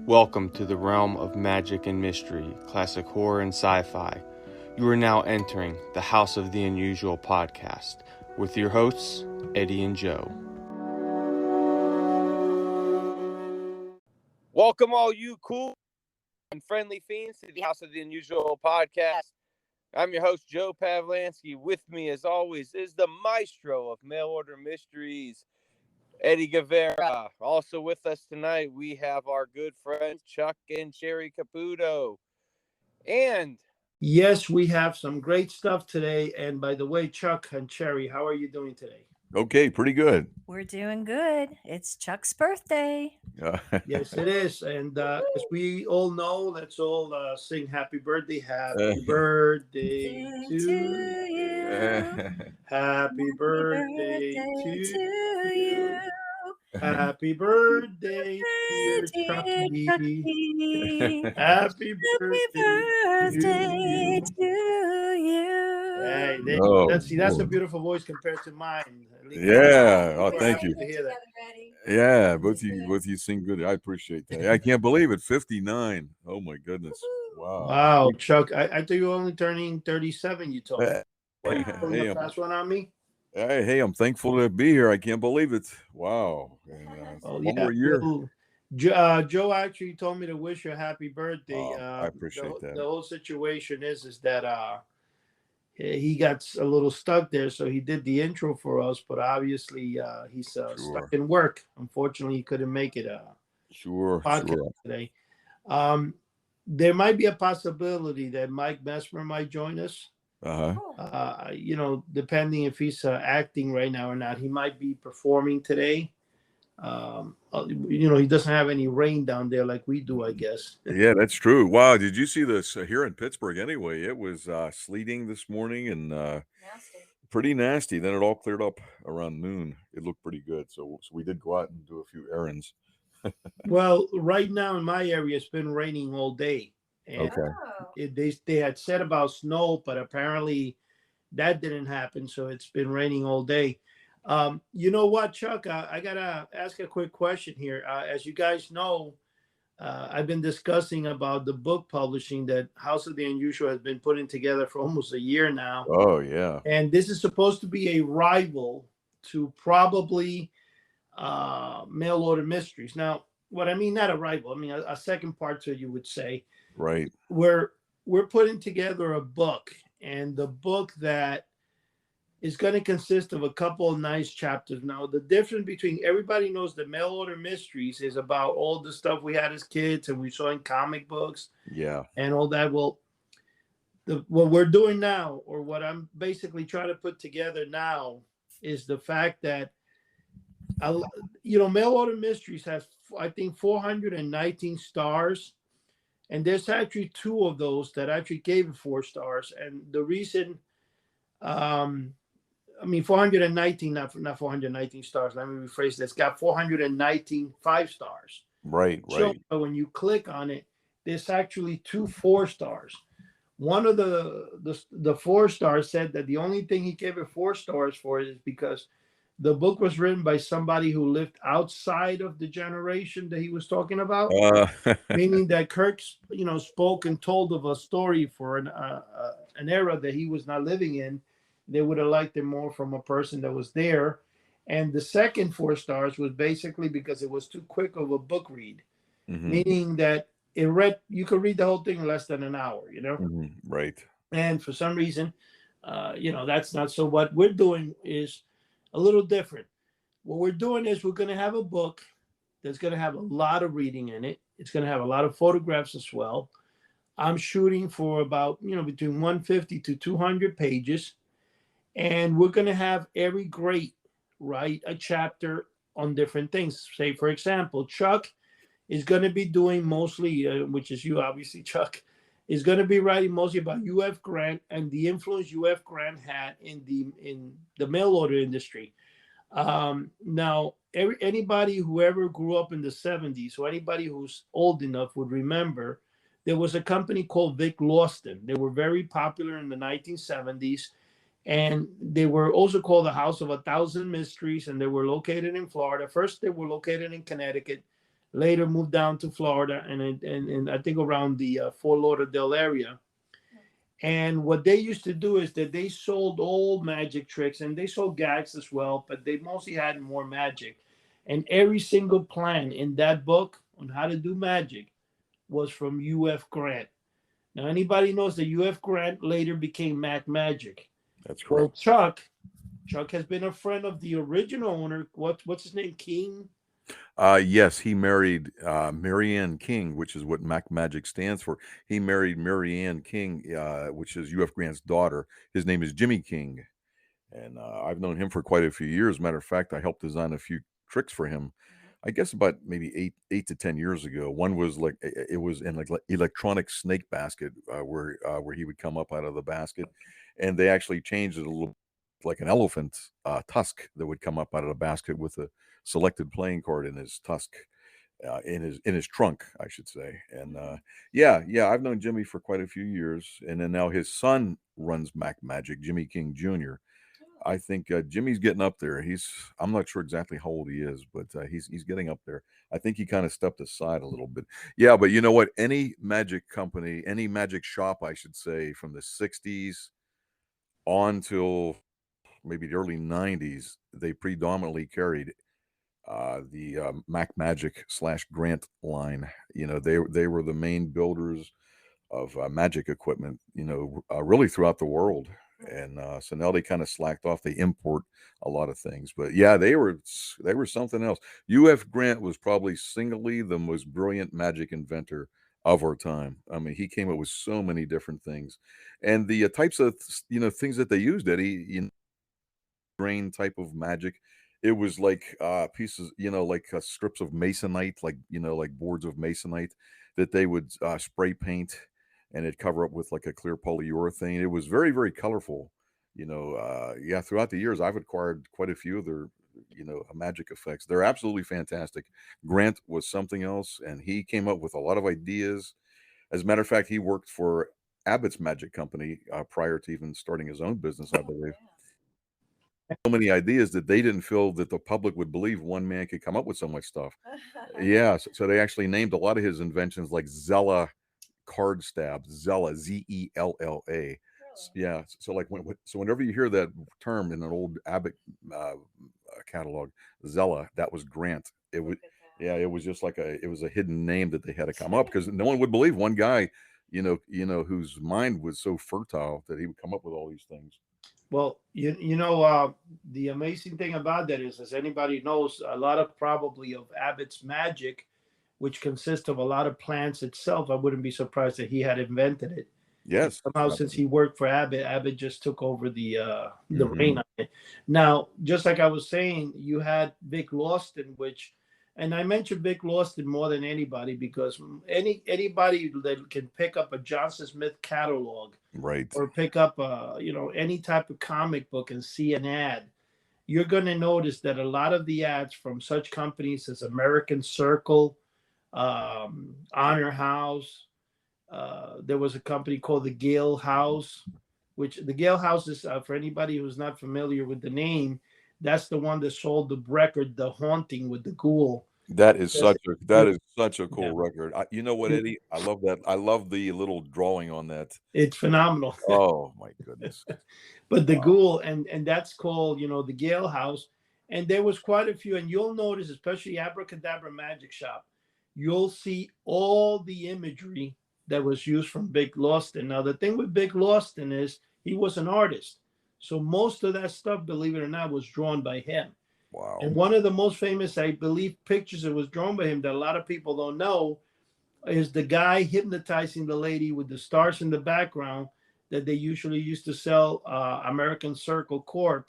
Welcome to the realm of magic and mystery, classic horror and sci-fi. You are now entering the House of the Unusual podcast with your hosts, Eddie and Joe. Welcome all you cool and friendly fiends to the House of the Unusual podcast. I'm your host, Joe Pavlansky. With me, as always, is the maestro of mail order mysteries, Eddie Guevara. Also with us tonight, we have our good friends, Chuck and Cheri Caputo. And yes, we have some great stuff today. And by the way, Chuck and Cheri, how are you doing today? Okay, pretty good. We're doing good. It's Chuck's birthday. Yes, it is. And as we all know, let's all sing happy birthday. Happy birthday to you. Happy birthday to you. Happy birthday, dear Chucky. Happy birthday to you. Hey, that's a beautiful voice compared to mine. Yeah. Oh, thank you. Yeah, both you sing good. I appreciate that. I can't believe it. 59. Oh my goodness. Wow, Chuck. I thought you were only turning 37. You told me. What, hey, fast one on me? Hey, I'm thankful to be here. I can't believe it. Wow. And, one more year. Joe actually told me to wish you a happy birthday. I appreciate that. The whole situation is that he got a little stuck there, so he did the intro for us, but obviously he's stuck in work. Unfortunately, he couldn't make it. Podcast today. There might be a possibility that Mike Mesmer might join us. Depending if he's acting right now or not. He might be performing today. He doesn't have any rain down there like we do, I guess. Yeah, that's true. Wow, did you see this here in Pittsburgh anyway? It was sleeting this morning and pretty nasty. Then it all cleared up around noon. It looked pretty good. So we did go out and do a few errands. Well, right now in my area, it's been raining all day. And they had said about snow, but apparently that didn't happen. So it's been raining all day. You know what, Chuck? I got to ask a quick question here. As you guys know, I've been discussing about the book publishing that House of the Unusual has been putting together for almost a year now. Oh, yeah. And this is supposed to be a rival to probably Mail Order Mysteries. Now, what I mean, not a rival, I mean a second part to it, you would say. Right. We're putting together a book, and the book that is going to consist of a couple of nice chapters. Now, the difference between everybody knows that Mail Order Mysteries is about all the stuff we had as kids and we saw in comic books. Yeah. And all that. Well, what we're doing now, or what I'm basically trying to put together now, is the fact that Mail Order Mysteries has, I think, 419 stars. And there's actually two of those that actually gave it 4 stars. And the reason, 419, not 419 stars. Let me rephrase this. Got 419 5 stars. Right. So when you click on it, there's actually 2 4 stars. One of the 4 stars said that the only thing he gave it 4 stars for is because the book was written by somebody who lived outside of the generation that he was talking about, meaning that Kirk, spoke and told of a story for an era that he was not living in. They would have liked it more from a person that was there. And the second 4 stars was basically because it was too quick of a book read, meaning that you could read the whole thing in less than an hour, Right. And for some reason, that's not. So what we're doing is a little different. What we're doing is we're going to have a book that's going to have a lot of reading in it. It's going to have a lot of photographs as well. I'm shooting for about, between 150 to 200 pages. And we're going to have every great write a chapter on different things. Say, for example, Chuck is going to be doing mostly, which is you, obviously, Chuck, is going to be writing mostly about U.F. Grant and the influence U.F. Grant had in the mail order industry. Now, anybody who ever grew up in the 70s, or anybody who's old enough would remember, there was a company called Vic Lawston. They were very popular in the 1970s. And they were also called the House of 1,000 Mysteries, and they were located in Florida. First, they were located in Connecticut. Later moved down to Florida and I think around the Fort Lauderdale area. And what they used to do is that they sold old magic tricks and they sold gags as well, but they mostly had more magic. And every single plan in that book on how to do magic was from U.F. Grant. Now, anybody knows that U.F. Grant later became Mac Magic. That's Well, correct. Chuck has been a friend of the original owner. What's his name? King? Yes, he married Marianne King, which is what Mac Magic stands for. He married Marianne King, which is U.F. Grant's daughter. His name is Jimmy King, and I've known him for quite a few years. Matter of fact, I helped design a few tricks for him. I guess about maybe eight to 10 years ago. One was like it was in like electronic snake basket, where he would come up out of the basket, and they actually changed it a little, like an elephant tusk that would come up out of the basket with a selected playing card in his tusk, in his trunk, I should say. And yeah, I've known Jimmy for quite a few years, and then now his son runs Mac Magic, Jimmy King Jr. I think Jimmy's getting up there. I'm not sure exactly how old he is, but he's getting up there. I think he kind of stepped aside a little bit. Yeah, but you know what? Any magic company, any magic shop, I should say, from the 60s on till maybe the early 90s, they predominantly carried the Mac Magic / Grant line. They were the main builders of magic equipment, really throughout the world. And so now they kind of slacked off. They import a lot of things, but yeah, they were something else. U.F. Grant was probably singly the most brilliant magic inventor of our time. I mean, he came up with so many different things, and the types of things that they used, Eddie. Grain type of magic. It was like pieces, like strips of masonite, like like boards of masonite that they would spray paint, and it'd cover up with like a clear polyurethane. It was very, very colorful. Yeah. Throughout the years, I've acquired quite a few of their, magic effects. They're absolutely fantastic. Grant was something else, and he came up with a lot of ideas. As a matter of fact, he worked for Abbott's Magic Company prior to even starting his own business, I believe. So many ideas that they didn't feel that the public would believe one man could come up with so much stuff. Yeah, so they actually named a lot of his inventions like Zella card stabs, Zella, Zella. Yeah, so like so whenever you hear that term in an old Abbott catalog, Zella, that was Grant. It was Yeah, it was just like it was a hidden name that they had to come up because no one would believe one guy, whose mind was so fertile that he would come up with all these things. Well, the amazing thing about that is, as anybody knows, a lot of probably of Abbott's magic, which consists of a lot of plants itself, I wouldn't be surprised that he had invented it. Yes. Somehow, since he worked for Abbott, Abbott just took over the Mhm. reign on it. Now, just like I was saying, you had Vic Lawson, and I mentioned Vic Lawson more than anybody because anybody that can pick up a Johnson Smith catalog, Right. or pick up any type of comic book and see an ad, you're going to notice that a lot of the ads from such companies as American Circle, Honor House, there was a company called the Gale House, which the Gale House is, for anybody who's not familiar with the name, that's the one that sold the record The Haunting with the Ghoul. That is such a cool record. You know what, It- Eddie? I love that. I love the little drawing on that. It's phenomenal. Oh my goodness. But the Wow. Ghoul, and that's called, the Gale House. And there was quite a few, and you'll notice, especially Abracadabra Magic Shop, you'll see all the imagery that was used from Big Lawson. Now, the thing with Big Lawson is he was an artist. So most of that stuff, believe it or not, was drawn by him. Wow. And one of the most famous, I believe, pictures that was drawn by him that a lot of people don't know is the guy hypnotizing the lady with the stars in the background that they usually used to sell. American Circle Corp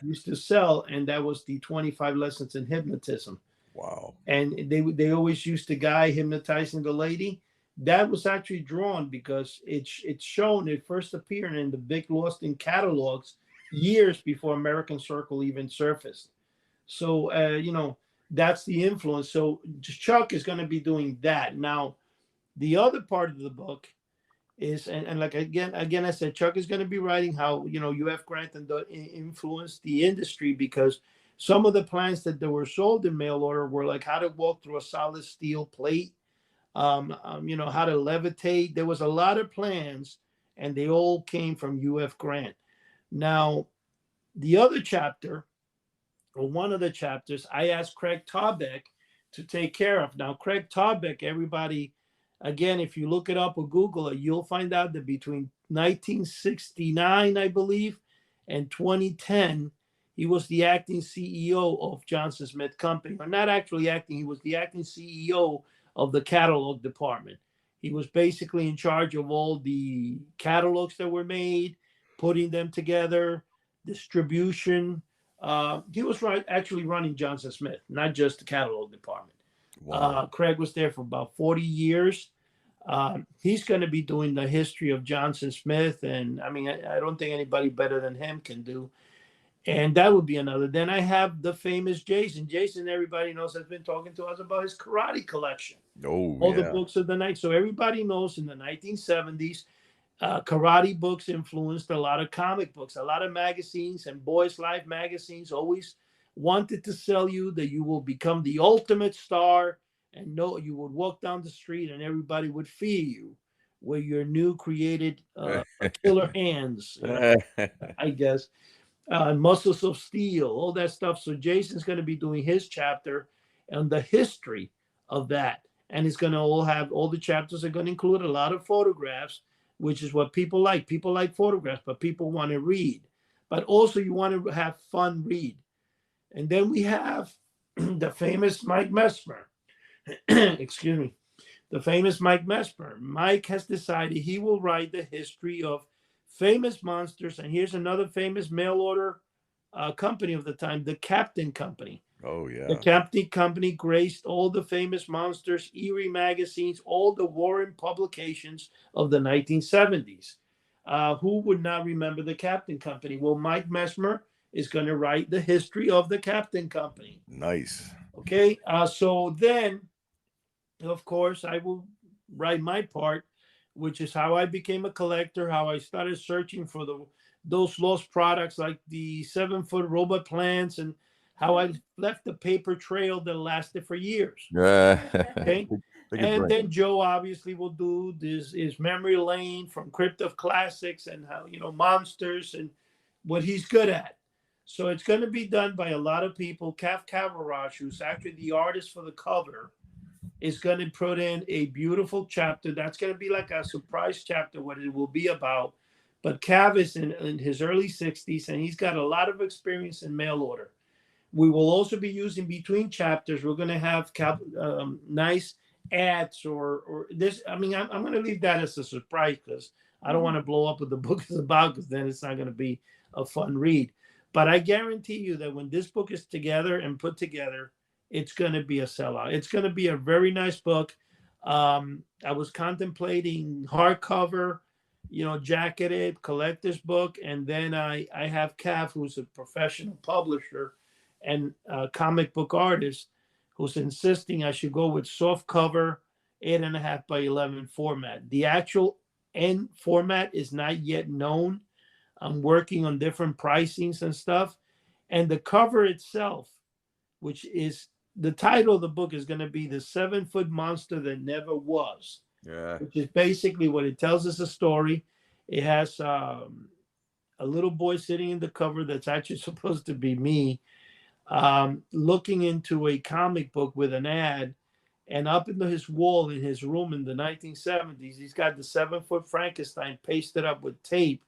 used to sell, and that was the 25 lessons in hypnotism. Wow. And they always used the guy hypnotizing the lady. That was actually drawn because it's shown. It first appeared in the Vic Lawson catalogs years before American Circle even surfaced. So that's the influence. So Chuck is going to be doing that. Now, the other part of the book is, and like again, I said, Chuck is going to be writing how UF Grant and influenced the industry, because Some of the plans that were sold in mail order were like how to walk through a solid steel plate, how to levitate. There was a lot of plans, and they all came from UF Grant. Now, the other chapter, or one of the chapters, I asked Craig Tarbeck to take care of. Now, Craig Tarbeck, everybody, again, if you look it up or Google it, you'll find out that between 1969, I believe, and 2010, he was the acting CEO of Johnson Smith Company. Or not actually acting, he was the acting CEO of the catalog department. He was basically in charge of all the catalogs that were made, putting them together, distribution. He was actually running Johnson Smith, not just the catalog department. Wow. Craig was there for about 40 years. He's going to be doing the history of Johnson Smith. And I mean, I don't think anybody better than him can do. And that would be another. Then I have the famous Jason. Jason, everybody knows, has been talking to us about his karate collection. Oh, All yeah. the books of the night. So everybody knows in the 1970s, karate books influenced a lot of comic books, a lot of magazines, and Boys Life magazines always wanted to sell you that you will become the ultimate star, and you would walk down the street and everybody would fear you with your new created killer hands, I guess. Muscles of Steel, all that stuff. So Jason's going to be doing his chapter on the history of that. And it's going to all the chapters are going to include a lot of photographs, which is what people like. People like photographs, but people want to read. But also you want to have fun read. And then we have the famous Mike Mesmer. Excuse me. The famous Mike Mesmer. Mike has decided he will write the history of famous monsters. And here's another famous mail order company of the time, the Captain Company. Oh, yeah. The Captain Company graced all the famous monsters, Eerie magazines, all the Warren publications of the 1970s. Who would not remember the Captain Company? Well, Mike Mesmer is going to write the history of the Captain Company. Nice. Okay, so then, of course, I will write my part, which is how I became a collector, how I started searching for those lost products like the 7-foot robot plants, and how I left the paper trail that lasted for years. Okay. And then Joe obviously will do this is memory lane from Crypt of Classics and how, monsters and what he's good at. So it's going to be done by a lot of people. Kath Kavaraj, who's actually the artist for the cover, is going to put in a beautiful chapter. That's going to be like a surprise chapter, what it will be about. But Cav is in his early 60s, and he's got a lot of experience in mail order. We will also be using between chapters. We're going to have nice ads or this. I mean, I'm going to leave that as a surprise because I don't want to blow up what the book is about, because then it's not going to be a fun read. But I guarantee you that when this book is together and put together, it's going to be a sellout. It's going to be a very nice book. I was contemplating hardcover, jacketed collector's book. And then I have Cav, who's a professional publisher and comic book artist, who's insisting I should go with soft cover, 8.5 by 11 format. The actual end format is not yet known. I'm working on different pricings and stuff. And the cover itself, which is the title of the book, is going to be The 7-Foot Monster That Never Was. Yeah. Which is basically what it tells us a story. It has a little boy sitting in the cover that's actually supposed to be me, looking into a comic book with an ad, and up into his wall in his room in the 1970s, he's got the 7-foot Frankenstein pasted up with tape.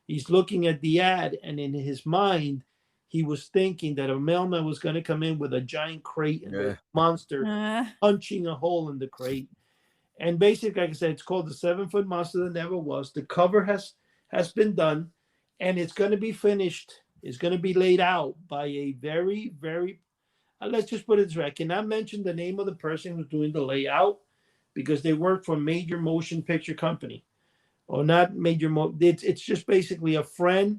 He's looking at the ad, and in his mind, he was thinking that a mailman was going to come in with a giant crate and the monster punching a hole in the crate. And basically, like I said, it's called The 7-Foot Monster That Never Was. The cover has been done, and it's going to be finished. It's going to be laid out by a very, very, let's just put it this way. I cannot mention the name of the person who's doing the layout because they work for a major motion picture company. Or not major, it's just basically a friend.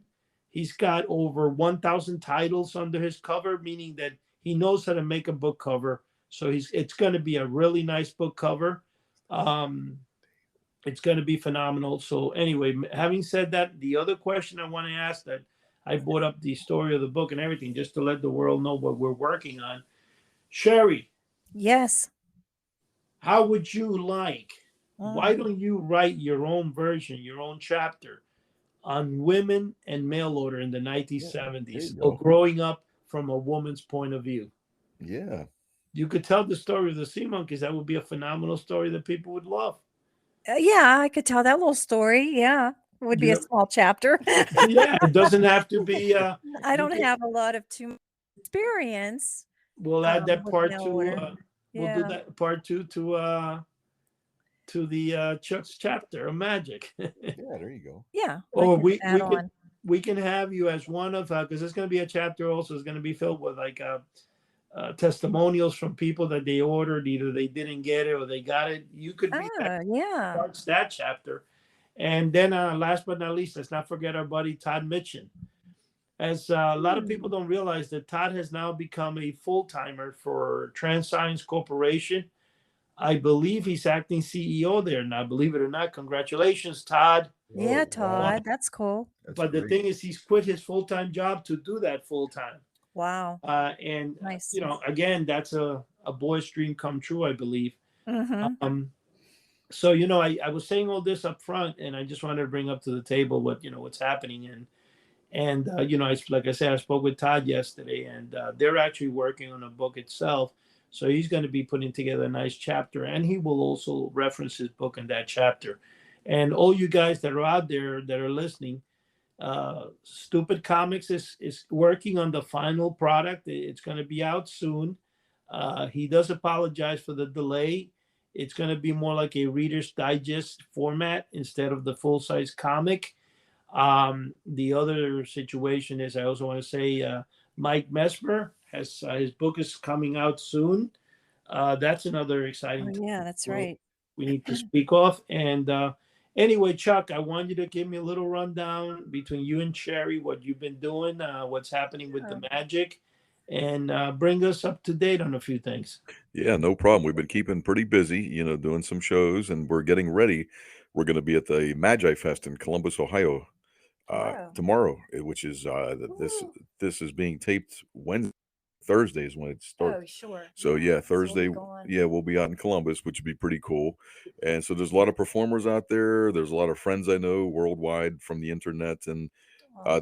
He's got over 1,000 titles under his cover, meaning that he knows how to make a book cover. So it's going to be a really nice book cover. It's going to be phenomenal. So anyway, having said that, the other question I want to ask that I brought up the story of the book and everything just to let the world know what we're working on. Cheri, Yes. how would you like? Why Mm. don't you write your own version, your own chapter on women and mail order in the 1970s, or growing up from a woman's point of view? Yeah. You could tell the story of the Sea Monkeys. That would be a phenomenal story that people would love. Yeah, I could tell that little story. Yeah. Would be a Yeah. small chapter. Yeah, it doesn't have to be. I don't can, have a lot of too much experience we'll add that with part mail to. order. We'll do Yeah. that part two to the Chuck's chapter of magic. Yeah, there you go. Yeah. Or I can add on. we can have you as one of because there's going to be a chapter also. It's going to be filled with like testimonials from people that they ordered, either they didn't get it or they got it. You could be Yeah. starts that chapter. And then last but not least, let's not forget our buddy Todd Mitchin. As a lot of people don't realize that Todd has now become a full-timer for TransScience Corporation. I believe he's acting CEO there now. Believe it or not, congratulations, Todd. Yeah, Todd. That's cool. But the thing is, he's quit his full-time job to do that full-time. Wow. And Nice. Again, that's a boy's dream come true, I believe. Mm-hmm. So I was saying all this up front, and I just wanted to bring up to the table what's happening, and like I said, I spoke with Todd yesterday, and they're actually working on a book itself. So he's going to be putting together a nice chapter, and he will also reference his book in that chapter. And all you guys that are out there that are listening, Stupid Comics is working on the final product. It's going to be out soon. He does apologize for the delay. It's going to be more like a Reader's Digest format instead of the full-size comic. The other situation is, I also want to say, Mike Mesmer has his book is coming out soon. That's another exciting. Yeah, that's right. We need to speak off. And anyway, Chuck, I want you to give me a little rundown between you and Cheri, what you've been doing, what's happening with the magic, and bring us up to date on a few things. Yeah, no problem. We've been keeping pretty busy, doing some shows, and we're getting ready. We're going to be at the Magi Fest in Columbus, Ohio, tomorrow, which is this is being taped Thursday is when it starts. Oh, sure. So yeah, Thursday, we'll be out in Columbus, which would be pretty cool. And so there's a lot of performers out there. There's a lot of friends I know worldwide from the internet, and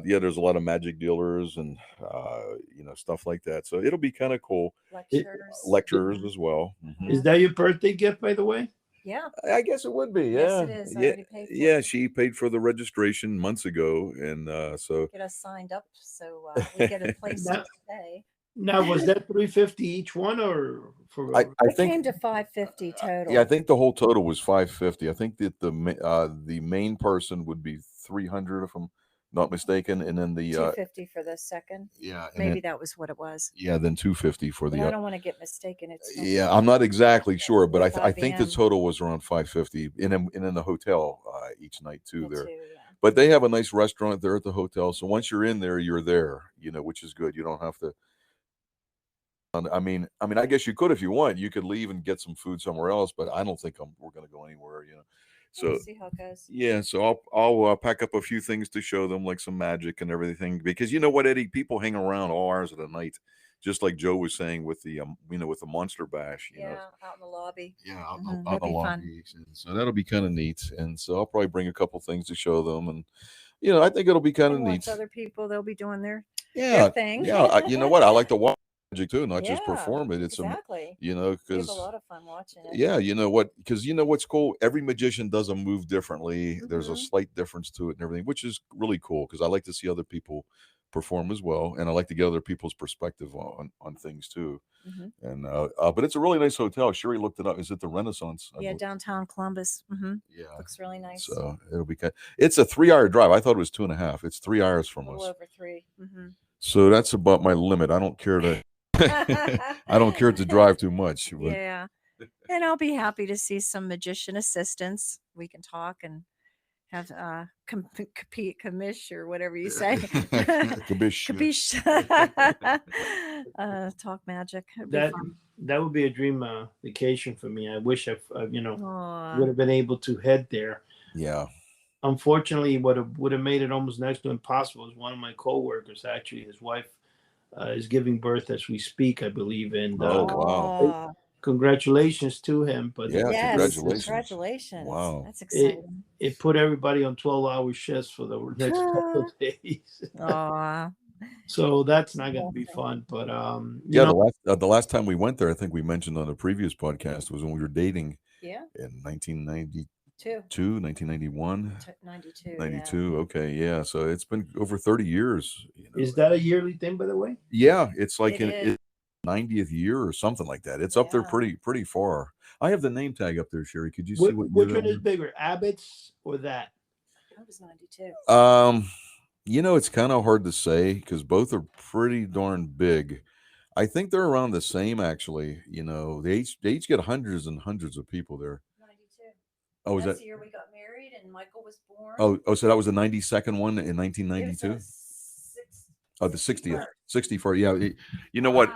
there's a lot of magic dealers and stuff like that. So it'll be kind of cool. Lectures as well. Mm-hmm. Is that your birthday gift, by the way? Yeah, I guess it would be. Yeah, yes, it is. I already paid for it. She paid for the registration months ago, and so get us signed up so we get a place to stay. Now, was that $350 each one, or for? I think came to $550 total. Yeah, I think the whole total was $550. I think that the main person would be $300, if I'm not mistaken, and then the $250 for the second. Yeah, maybe that was what it was. Yeah, then $250 for the. I don't want to get mistaken. It's I'm not exactly sure, but I think the total was around $550, and in the hotel each night too there. But they have a nice restaurant there at the hotel, so once you're in there, you're there, which is good. You don't have to. I mean, I guess you could if you want. You could leave and get some food somewhere else, but I don't think we're going to go anywhere. So we'll see how it goes. Yeah, so I'll pack up a few things to show them, like some magic and everything, because you know what, Eddie, people hang around all hours of the night, just like Joe was saying with the with the Monster Bash. Out in the lobby. Yeah, out in the lobby. So that'll be kind of neat, and so I'll probably bring a couple things to show them, and I think it'll be kind of neat. Other people, they'll be doing their thing. Yeah, you know what, I like to watch magic too, not just perform it. It's exactly. Because we have a lot of fun watching it. Yeah, because what's cool, every magician does a move differently. Mm-hmm. There's a slight difference to it and everything, which is really cool, because I like to see other people perform as well, and I like to get other people's perspective on things too. Mm-hmm. And but it's a really nice hotel. Cheri looked it up. Is it the Renaissance? Downtown Columbus. Mm-hmm. Yeah, looks really nice. So it'll be it's a 3-hour drive. I thought it was 2.5. It's 3 hours from us. Over 3. Mm-hmm. So that's about my limit. I don't care to. I don't care to drive too much. But. Yeah, and I'll be happy to see some magician assistants. We can talk and have commish or whatever you say. Capiche. Talk magic. That would be a dream vacation for me. I wish I would have been able to head there. Yeah. unfortunately, what would have made it almost next to impossible is one of my coworkers. Actually, his wife is giving birth as we speak, I believe, and Oh, wow. Oh, congratulations to him. But Yeah, yes. congratulations. Congratulations. Wow. That's it exciting. it put everybody on 12-hour shifts for the next couple of days. Aw. So that's not going to Whole be thing. fun. But you Yeah, know, the last time we went there, I think we mentioned on a previous podcast was when we were dating Yeah. in 1992, Two. 1991, 92. Yeah. 92. Okay, yeah. So it's been over 30 years, is that a yearly thing, by the way? Yeah, it's like It is. it's 90th year or something like that. It's up there Yeah. pretty far. I have the name tag up there, Cheri. Could you see Which, what year which that one is was? bigger, Abbott's or that? That was 92. It's kind of hard to say because both are pretty darn big. I think they're around the same, actually. They each get hundreds and hundreds of people there. 92. Oh, is That's that? the year we got married and Michael was born. Oh, so that was the 92nd one in It was 1992. the Oh, the 60th, 61st. 61st. Yeah, you know what?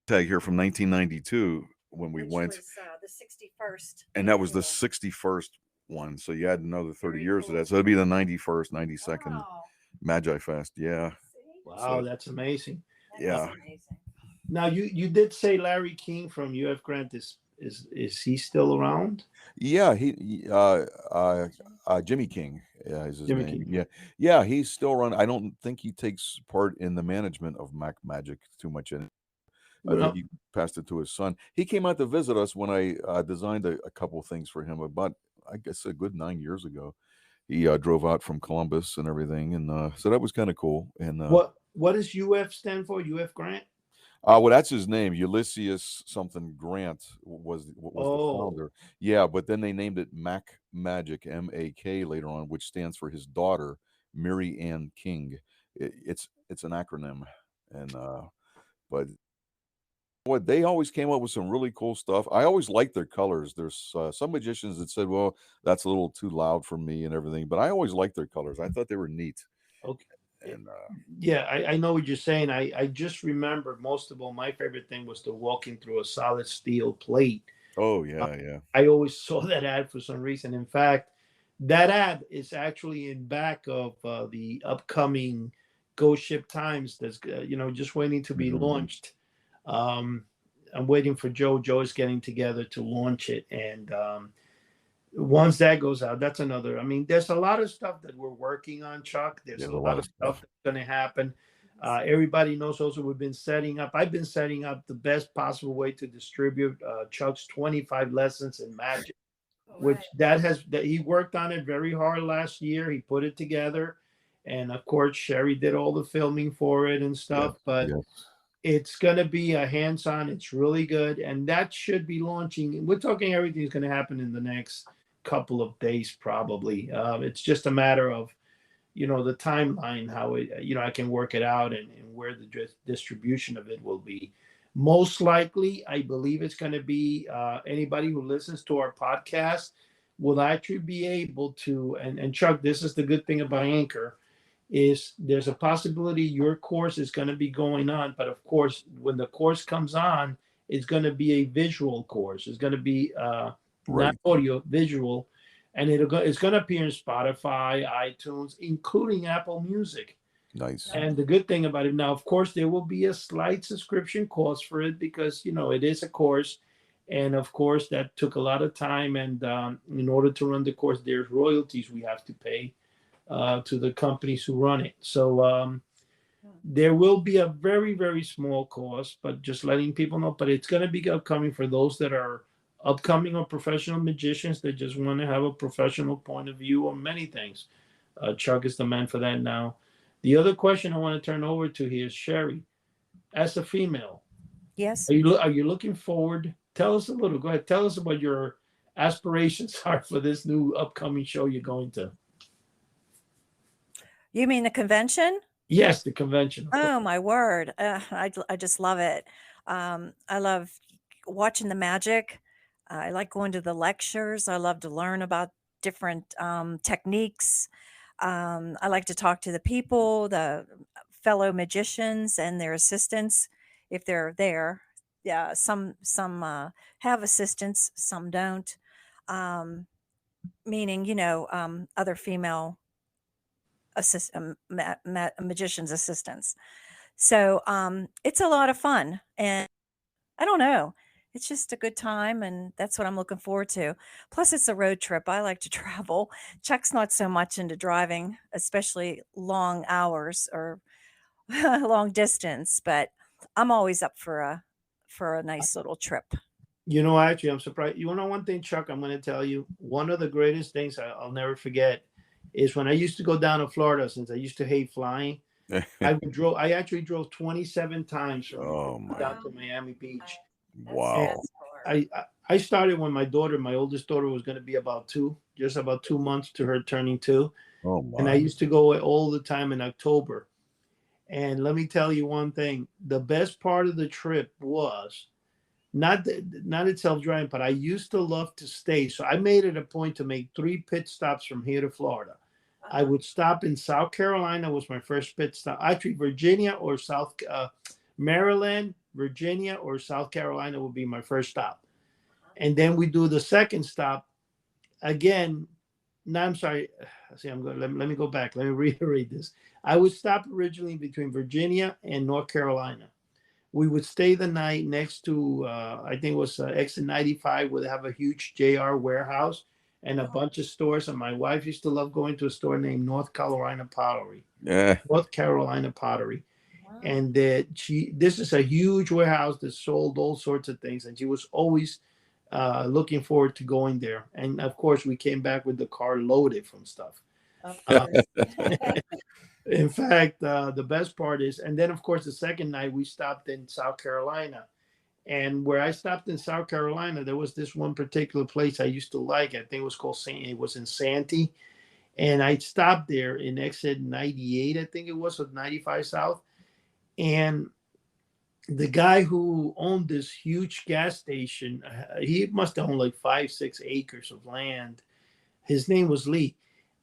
Tag here from 1992 when we Which went, was the 61st. and that was the annual. 61st one. So you had another 30 Very years of cool. that. So it'd be the 91st, 92nd Wow. Magi Fest. Yeah. See? Wow, So that's amazing. That is yeah. amazing. Now you did say Larry King from UF Grant is he still around? Yeah, Jimmy King is his Jimmy name. King. Yeah, he's still running. I don't think he takes part in the management of Mac Magic too much. I think Well, he passed it to his son. He came out to visit us when I designed a couple of things for him about, I guess, a good 9 years ago. He drove out from Columbus and everything, and so that was kind of cool. And what does UF stand for? UF Grant? well, that's his name. Ulysses something Grant was the Oh, founder. Yeah, but then they named it Mac Magic, MAK, later on, which stands for his daughter, Mary Ann King. It's an acronym, and but what they always came up with some really cool stuff. I always liked their colors. There's some magicians that said, "Well, that's a little too loud for me" and everything, but I always liked their colors. I thought they were neat. okay. And Yeah, I know what you're saying. I just remember most of all, my favorite thing was the walking through a solid steel plate. oh Uh, yeah, I always saw that ad for some reason. In fact, that ad is actually in back of the upcoming Ghost Ship Times that's just waiting to be Mhm. launched. Um, I'm waiting for Joe. Joe is getting together to launch it, and once that goes out, that's another. I mean, there's a lot of stuff that we're working on, Chuck. There's There's a a lot lot of of stuff stuff. that's going to happen. Everybody knows also we've been setting up. I've been setting up the best possible way to distribute Chuck's 25 lessons in magic, All which right. that he worked on it very hard last year. He put it together, and of course, Cheri did all the filming for it and Yes, stuff. But yes, it's going to be a hands-on. It's really good, and that should be launching. We're talking everything's going to happen in the next couple of days, probably. It's just a matter of the timeline, how it I can work it out, and where the distribution of it will be. Most likely, I believe it's going to be anybody who listens to our podcast will actually be able to. And Chuck, this is the good thing about Anchor is there's a possibility your course is going to be going on, but of course when the course comes on, it's going to be a visual course. It's going to be not right. audio, visual, and it's going to appear in Spotify, iTunes, including Apple Music. Nice. And the good thing about it now, of course, there will be a slight subscription cost for it because it is a course, and of course that took a lot of time. And in order to run the course, there's royalties we have to pay to the companies who run it. So there will be a very, very small cost, but just letting people know. But it's going to be upcoming for those that are upcoming or professional magicians that just want to have a professional point of view on many things. Chuck is the man for that now. The other question I want to turn over to here is Cheri. As a female, Yes. are you looking forward? Tell us a little. Go ahead. Tell us what your aspirations are for this new upcoming show you're going to. You mean the convention? Yes, the convention. Oh my word. I just love it. I love watching the magic. I like going to the lectures. I love to learn about different techniques. I like to talk to the people, the fellow magicians and their assistants if they're there. Yeah, some have assistants, some don't. Um, meaning, other female magicians assistants. So it's a lot of fun, and I don't know. It's just a good time, and that's what I'm looking forward to. Plus, it's a road trip. I like to travel. Chuck's not so much into driving, especially long hours or long distance, but I'm always up for a nice little trip. Actually, I'm surprised. One thing, Chuck, I'm going to tell you. One of the greatest things I'll never forget is when I used to go down to Florida, since I used to hate flying. I actually drove 27 times from Oh my! down to Miami Beach. Wow. I started when my oldest daughter, was going to be about just about 2 months to her turning 2. Oh And I my! used to go all the time in October. And let me tell you one thing: the best part of the trip was not itself driving, but I used to love to stay. So I made it a point to make 3 pit stops from here to Florida. I would stop in South Carolina, was my first pit stop. Actually, Virginia or Maryland, Virginia or South Carolina would be my first stop. And then we do the second stop again. No, I'm sorry. See, let me go back. Let me reiterate this. I would stop originally between Virginia and North Carolina. We would stay the night next to, I think it was exit 95, where they have a huge JR warehouse and a bunch of stores. And my wife used to love going to a store named North Carolina Pottery. Yeah. North Carolina Pottery. And this is a huge warehouse that sold all sorts of things. And she was always looking forward to going there. And of course, we came back with the car loaded from stuff. In fact, the best part is, and then of course, the second night we stopped in South Carolina. And where I stopped in South Carolina, there was this one particular place I used to like. I think it was called it was in Santee. And I stopped there in exit 98, I think it was, with 95 South. And the guy who owned this huge gas station, he must have owned like 5-6 acres of land. His name was Lee.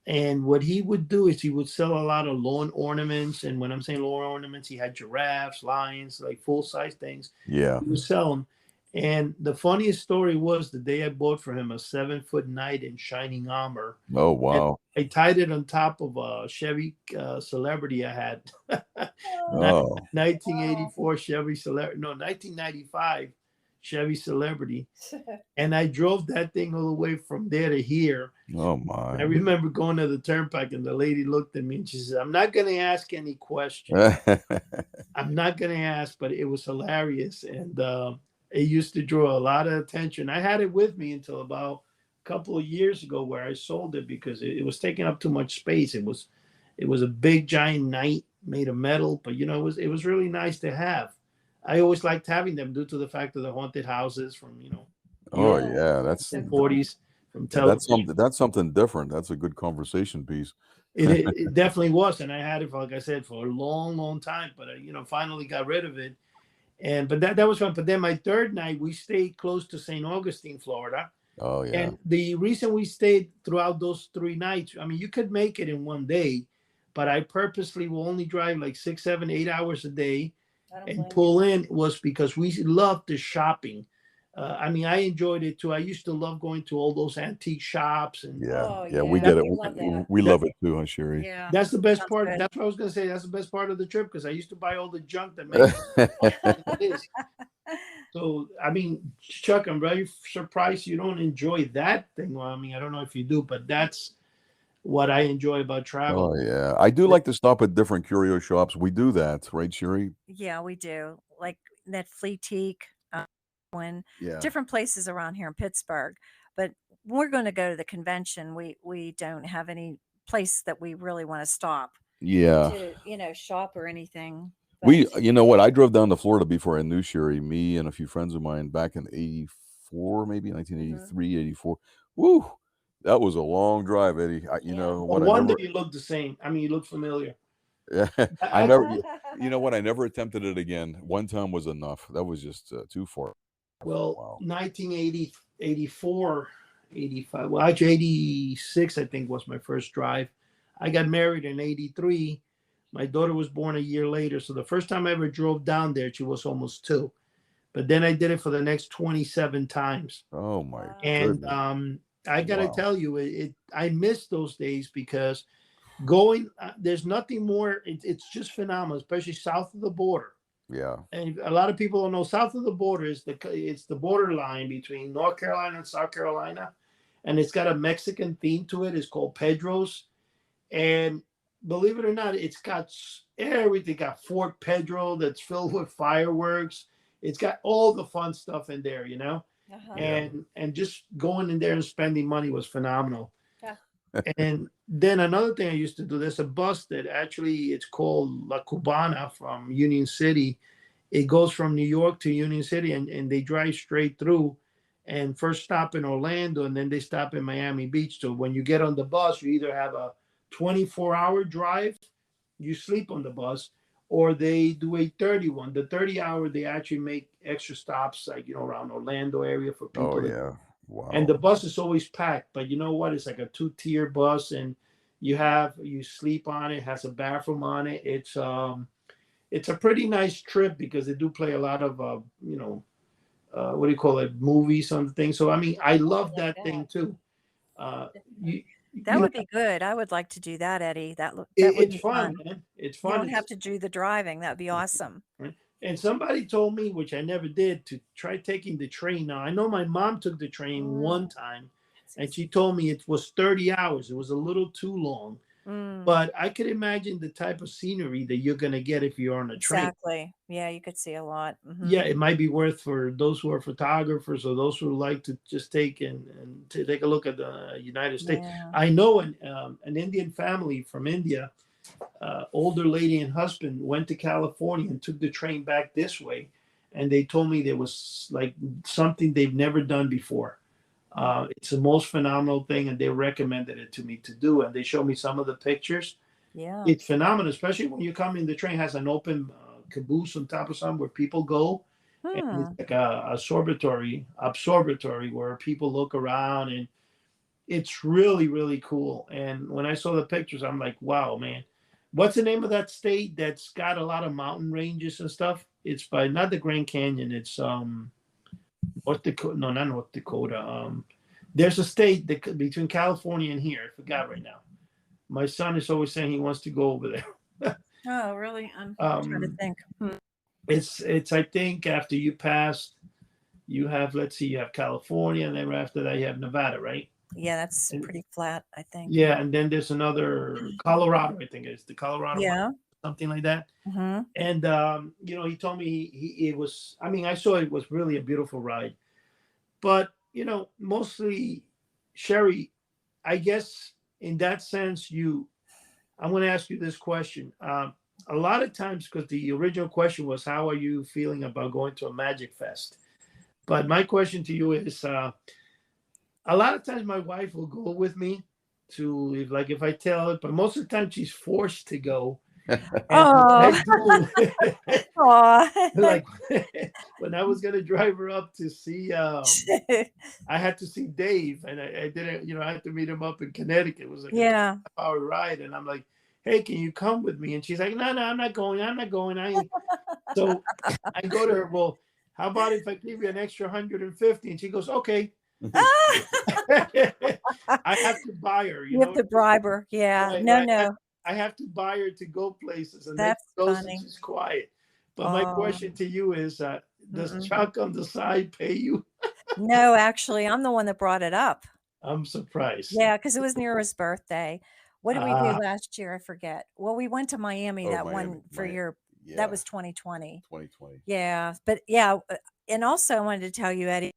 And what he would do is he would sell a lot of lawn ornaments. And when I'm saying lawn ornaments, he had giraffes, lions, like full-size things. Yeah. He would sell them. And the funniest story was the day I bought for him a 7-foot knight in shining armor. Oh wow! And I tied it on top of a Chevy Celebrity I had. Oh. 1984 Chevy Celebrity. No, 1995 Chevy Celebrity. And I drove that thing all the way from there to here. Oh my! I remember going to the turnpike, and the lady looked at me and she said, "I'm not going to ask any questions. I'm not going to ask," but it was hilarious. And it used to draw a lot of attention. I had it with me until about a couple of years ago, where I sold it because it was taking up too much space. It was a big giant knight made of metal, but it was really nice to have. I always liked having them due to the fact of the haunted houses from Oh yeah, that's the 40s from that's something different. That's a good conversation piece. It definitely was, and I had it, like I said, for a long, long time. But I, finally got rid of it, but that was fun. But then my third night, we stayed close to St. Augustine, Florida. Oh yeah. And the reason we stayed throughout those 3 nights, I mean, you could make it in one day, but I purposely will only drive like 6, 7, 8 hours a day and pull in, was because we loved the shopping. I mean, I enjoyed it too. I used to love going to all those antique shops. And we get it. We love it too, huh, Cheri? Yeah, that's the best part. good. That's what I was going to say. That's the best part of the trip, because I used to buy all the junk that makes it. So, I mean, Chuck, I'm very surprised you don't enjoy that thing. Well, I mean, I don't know if you do, but that's what I enjoy about travel. Oh yeah, I do like to stop at different curio shops. We do that, right, Cheri? Yeah, we do. Like that Fleetique, when Yeah. different places around here in Pittsburgh. But we're going to go to the convention. We don't have any place that we really want to stop Yeah. to shop or anything. We, But you know what? I drove down to Florida before I knew Cheri. Me and a few friends of mine back in '84, maybe 1983, 84. Woo, that was a long drive, Eddie. Well, one day you look the same. I mean, you look familiar. Yeah, I never. You know what? I never attempted it again. One time was enough. That was just too far. Well, Wow. 1980, 84, 85. Well, actually, 86, I think, was my first drive. I got married in 83. My daughter was born a year later. So the first time I ever drove down there, she was almost 2. But then I did it for the next 27 times. Oh my And goodness. I gotta Wow. tell you, I miss those days because going there's nothing more. It's just phenomenal, especially south of the border. Yeah. And a lot of people don't know south of the border is it's the borderline between North Carolina and South Carolina, and it's got a Mexican theme to it. It's called Pedro's, and believe it or not, it's got everything. Got Fort Pedro that's filled with fireworks. It's got all the fun stuff in there, you know. Uh-huh. And just going in there and spending money was phenomenal. Yeah. And then another thing I used to do, there's a bus that actually it's called La Cubana from Union City. It goes from New York to Union City, and they drive straight through and first stop in Orlando and then they stop in Miami Beach. So when you get on the bus, you either have a 24-hour drive, you sleep on the bus, or they do a 30 one. The 30-hour, they actually make extra stops, like, you know, around Orlando area for people. Oh, yeah. Wow. And the bus is always packed, but you know what? It's like a 2-tier bus, and you sleep on it, has a bathroom on it. It's a pretty nice trip because they do play a lot of you know, what do you call it, movies on the thing. So I mean, I love that thing too. You, That you would be good. I would like to do that, Eddie. That would be it's fun, fun. man. It's You fun. don't have to do the driving. That'd be awesome. Right? And somebody told me, which I never did, to try taking the train. Now I know my mom took the train one time, and she told me it was 30 hours. It was a little too long. But I could imagine the type of scenery that you're going to get if you're on a train. Exactly. Yeah, you could see a lot. Yeah, it might be worth for those who are photographers or those who like to just take and to take a look at the United States. Yeah. I know an Indian family from India, older lady and husband went to California and took the train back this way, and they told me there was like something they've never done before. It's the most phenomenal thing, and they recommended it to me to do. And they showed me some of the pictures. Yeah. It's phenomenal, especially when you come in. The train has an open caboose on top of some where people go, and it's like a observatory where people look around, and it's really, really cool. And when I saw the pictures, I'm like, wow, man. What's the name of that state that's got a lot of mountain ranges and stuff? It's by not the Grand Canyon. It's North Dakota. No, not North Dakota. There's a state that between California and here. I forgot right now. My son is always saying he wants to go over there. Oh, really? I'm trying to think. It's I think after you pass, you have, let's see, you have California, and then after that you have Nevada, right? Yeah, that's pretty flat, I think. Yeah, and then there's another Colorado. I think it's the Colorado. Yeah. One, something like that. Mm-hmm. And you know, he told me it was. I mean, I saw it was really a beautiful ride, but you know, mostly, Cheri, I guess in that sense, I'm going to ask you this question. A lot of times, because the original question was, how are you feeling about going to a Magic Fest? But my question to you is, a lot of times my wife will go with me to, if I tell her, but most of the time she's forced to go. Oh. Like when I was gonna drive her up to see, I had to see Dave, and I didn't, you know, I had to meet him up in Connecticut. It was like a half-hour ride, and I'm like, hey, can you come with me? And she's like, no, I'm not going. So I go to her, well, how about if I give you an extra 150? And she goes, okay. I have to buy her. You have to bribe her. Yeah. No. I have to buy her to go places, and that's funny. She's quiet. But my question to you is, does Chuck on the side pay you? No, actually, I'm the one that brought it up. I'm surprised. Yeah, because it was near his birthday. What did we do last year? I forget. Well, we went to Miami one for your. Yeah. That was 2020. 2020. Yeah, but yeah, and also I wanted to tell you, Eddie,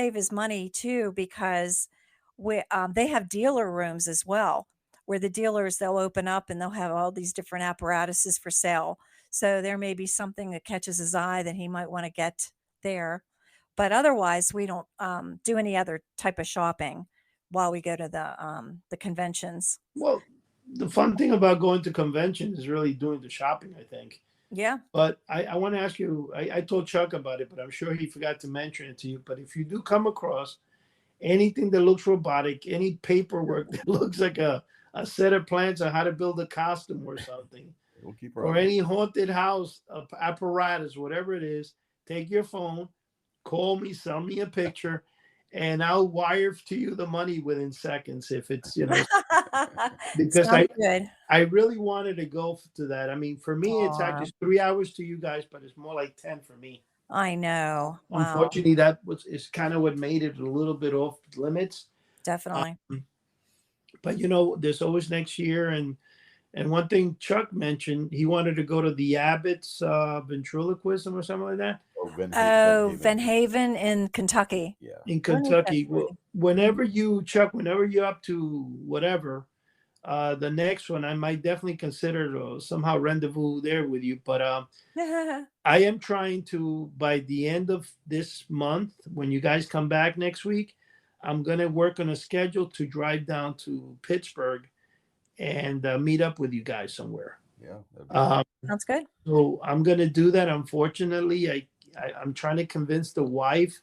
save his money too, because they have dealer rooms as well, where the dealers, they'll open up and they'll have all these different apparatuses for sale. So there may be something that catches his eye that he might want to get there. But otherwise, we don't do any other type of shopping while we go to the conventions. Well, the fun thing about going to conventions is really doing the shopping, I think. Yeah. But I want to ask you, I told Chuck about it, but I'm sure he forgot to mention it to you. But if you do come across anything that looks robotic, any paperwork that looks like a set of plans on how to build a costume or something, or any haunted house apparatus, whatever it is, take your phone, call me, send me a picture, and I'll wire to you the money within seconds if it's, because Sounds good. I really wanted to go to that. I mean, for me, it's Aw. actually 3 hours to you guys, but it's more like 10 for me. I know. Wow. Unfortunately, is kind of what made it a little bit off limits. Definitely. But there's always next year, and one thing Chuck mentioned, he wanted to go to the Abbott's ventriloquism or something like that. Van Haven in Kentucky. Yeah. In Kentucky. Well, whenever you're up to whatever, the next one, I might definitely consider to somehow rendezvous there with you. But I am trying to, by the end of this month, when you guys come back next week, I'm going to work on a schedule to drive down to Pittsburgh and meet up with you guys somewhere. Yeah. Sounds good. So I'm going to do that. Unfortunately, I'm trying to convince the wife.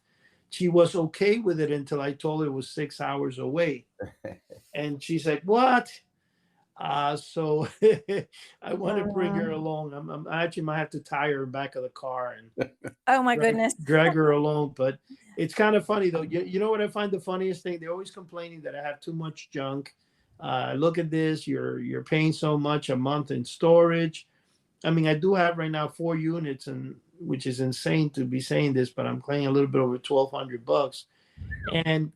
She was okay with it until I told her it was 6 hours away. And she's like, what? So I want to bring her along. I actually might have to tie her in the back of the car and oh my goodness, drag her along. But it's kind of funny though. You know what I find the funniest thing? They're always complaining that I have too much junk. Look at this. You're paying so much a month in storage. I mean, I do have right now 4 units, and which is insane to be saying this, but I'm paying a little bit over $1,200, and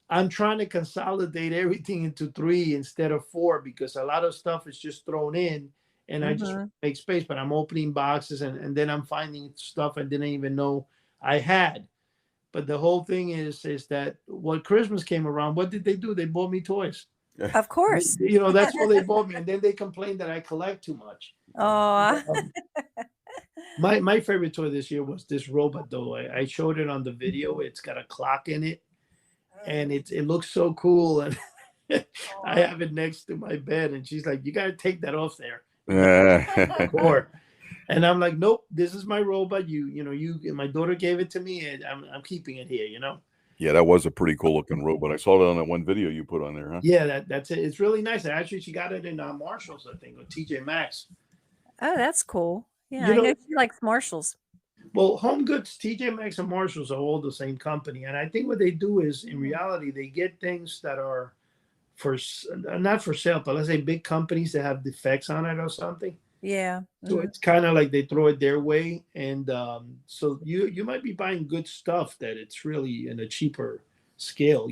I'm trying to consolidate everything into 3 instead of 4 because a lot of stuff is just thrown in and I just make space, but I'm opening boxes and then I'm finding stuff I didn't even know I had. But the whole thing is that when Christmas came around, what did they do? They bought me toys. Of course. That's what they bought me. And then they complained that I collect too much. Oh. My favorite toy this year was this robot though. I showed it on the video. It's got a clock in it. And it looks so cool, and I have it next to my bed, and she's like, "You got to take that off there." And I'm like, "Nope, this is my robot. You. My daughter gave it to me, and I'm keeping it here. Yeah, that was a pretty cool looking robot. I saw it on that one video you put on there, huh? Yeah, that's it. It's really nice. Actually, she got it in Marshalls, I think, or TJ Maxx. Oh, that's cool. Yeah, I know she likes Marshalls. Well, Home Goods, TJ Maxx, and Marshalls are all the same company. And I think what they do is, in reality, they get things that are not for sale, but let's say big companies that have defects on it or something. Yeah. So it's kind of like they throw it their way. And so you might be buying good stuff that it's really in a cheaper scale,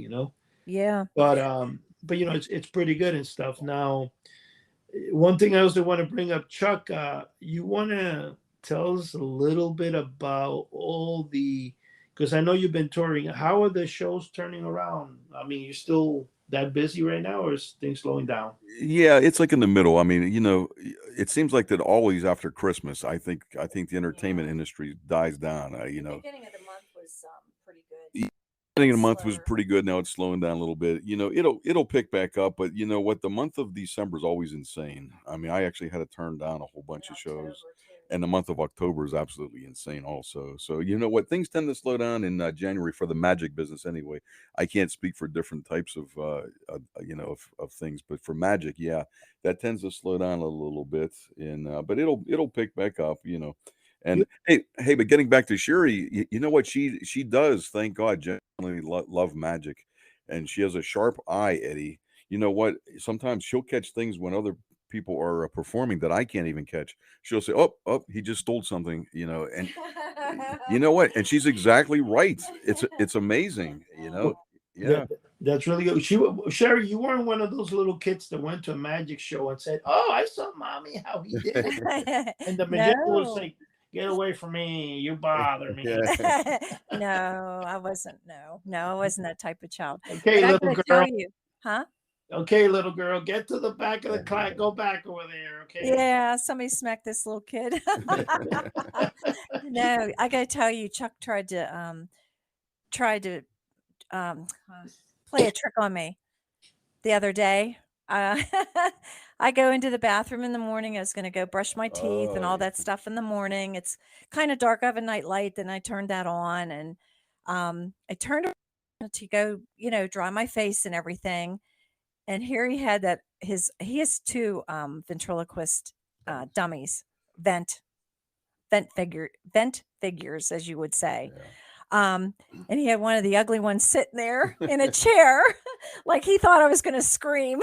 Yeah. But it's pretty good and stuff. Now, one thing I also want to bring up, Chuck, you want to tell us a little bit about because I know you've been touring. How are the shows turning around? I mean, you're still that busy right now, or is things slowing down? Yeah, it's like in the middle. I mean, it seems like that always after Christmas, I think the entertainment industry dies down. The beginning of the month was pretty good. Beginning of the month was pretty good. Now it's slowing down a little bit. It'll pick back up, but you know what? The month of December is always insane. I mean, I actually had to turn down a whole bunch of shows. And the month of October is absolutely insane also. So you know what? Things tend to slow down in January for the magic business anyway. I can't speak for different types of things, but for magic, yeah, that tends to slow down a little bit. But it'll pick back up, And hey, but getting back to Cheri, you know what? She does, thank God, genuinely love magic, and she has a sharp eye, Eddie. You know what? Sometimes she'll catch things when other people are performing that I can't even catch. She'll say, "Oh, he just stole something," and you know what? And she's exactly right. It's amazing, Yeah, that's really good. Cheri, you weren't one of those little kids that went to a magic show and said, "Oh, I saw mommy how he did it," and the magician was like, "Get away from me! You bother me." No, I wasn't. No, I wasn't that type of child. Okay, but little girl. Tell you, huh? Okay, little girl, get to the back of the class. Go back over there, okay? Yeah, somebody smacked this little kid. No, I gotta tell you, Chuck tried to play a trick on me the other day. I go into the bathroom in the morning. I was going to go brush my teeth and all that stuff in the morning. It's kind of dark. I have a night light. Then I turned that on, and I turned around to go, dry my face and everything. And here he had he has 2 ventriloquist dummies, vent figures, as you would say. And he had one of the ugly ones sitting there in a chair, like he thought I was going to scream.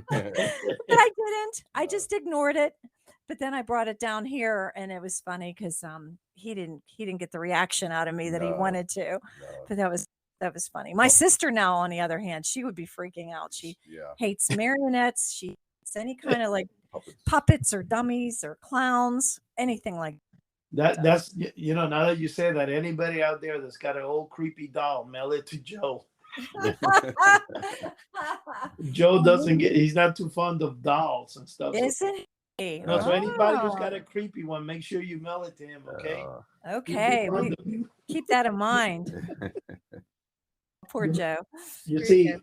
But I didn't. I just ignored it. But then I brought it down here, and it was funny because he didn't get the reaction out of me that he wanted to. No. But that was funny. My sister now, on the other hand, she would be freaking out. She hates marionettes. She hates any kind of like puppets or dummies or clowns, anything like that. That's now that you say that, anybody out there that's got an old creepy doll, mail it to Joe. Joe he's not too fond of dolls and stuff. Isn't he? No, so anybody who's got a creepy one, make sure you mail it to him, okay? Okay, keep that in mind. Poor Joe. You see,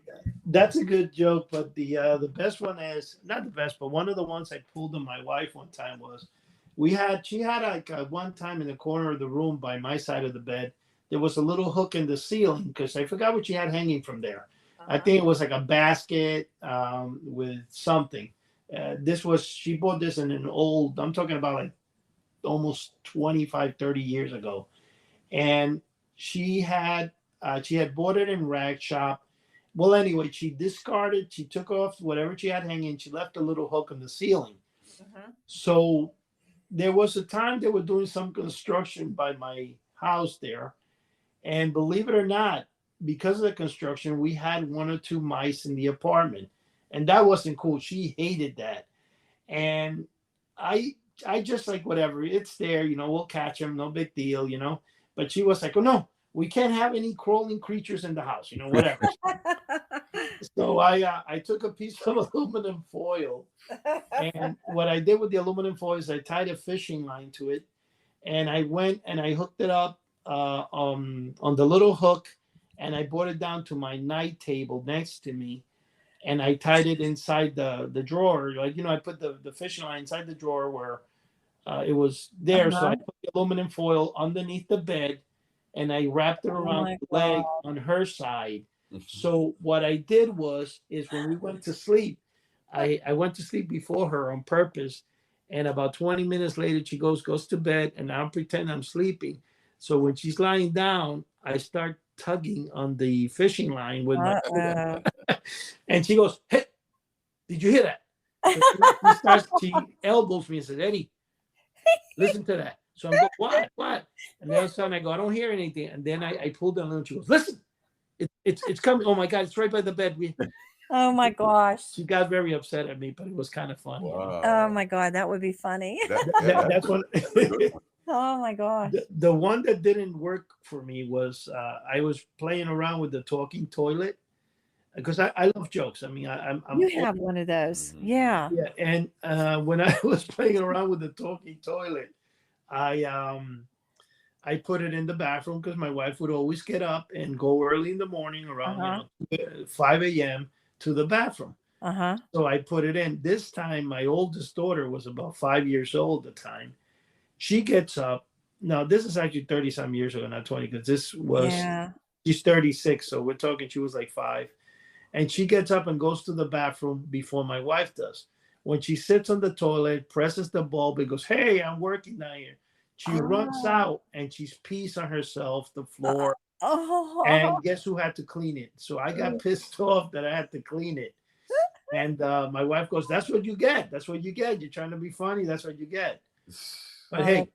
that's a good joke, but the best one is not the best, but one of the ones I pulled on my wife one time was she had like one time in the corner of the room by my side of the bed, there was a little hook in the ceiling because I forgot what she had hanging from there. I think it was like a basket with something. She bought this in an old, I'm talking about like almost 25, 30 years ago. And she had bought it in rag shop. Well, anyway, she took off whatever she had hanging. She left a little hook in the ceiling. So there was a time they were doing some construction by my house there. And believe it or not, because of the construction, we had 1 or 2 mice in the apartment. And that wasn't cool. She hated that. And I just like, whatever, it's there, we'll catch them, no big deal, But she was like, oh, no, we can't have any crawling creatures in the house, whatever. So I took a piece of aluminum foil. And what I did with the aluminum foil is I tied a fishing line to it. And I went and I hooked it up on the little hook. And I brought it down to my night table next to me. And I tied it inside the drawer. Like, I put the fishing line inside the drawer where it was there. So I put the aluminum foil underneath the bed and I wrapped it around the leg on her side. So what I did is when we went to sleep, I went to sleep before her on purpose. And about 20 minutes later, she goes to bed and I'm pretending I'm sleeping. So when she's lying down, I start tugging on the fishing line with my and she goes, hey, did you hear that? So she elbows me and says, Eddie, listen to that. So I'm going, what? And then all of a sudden I go, I don't hear anything. And then I pulled down and she goes, listen, it's coming. Oh my God, it's right by the bed. Oh my gosh. She got very upset at me, but it was kind of funny. Wow. Oh my God, that would be funny. That's one. Oh my God. The one that didn't work for me was I was playing around with the talking toilet because I love jokes. I mean, you have one of those. Yeah. Yeah. And when I was playing around with the talking toilet, I put it in the bathroom because my wife would always get up and go early in the morning around 5 a.m. to the bathroom. So I put it in. This time, my oldest daughter was about 5 years old at the time. She gets up. Now, this is actually 30-some years ago, not 20, because this was, she's 36. So we're talking, she was like 5. And she gets up and goes to the bathroom before my wife does. When she sits on the toilet, presses the bulb, and goes, hey, I'm working down here. She runs out and she's pees on herself, the floor. And guess who had to clean it? So I got pissed off that I had to clean it. And my wife goes, that's what you get. That's what you get. You're trying to be funny. That's what you get. But hey,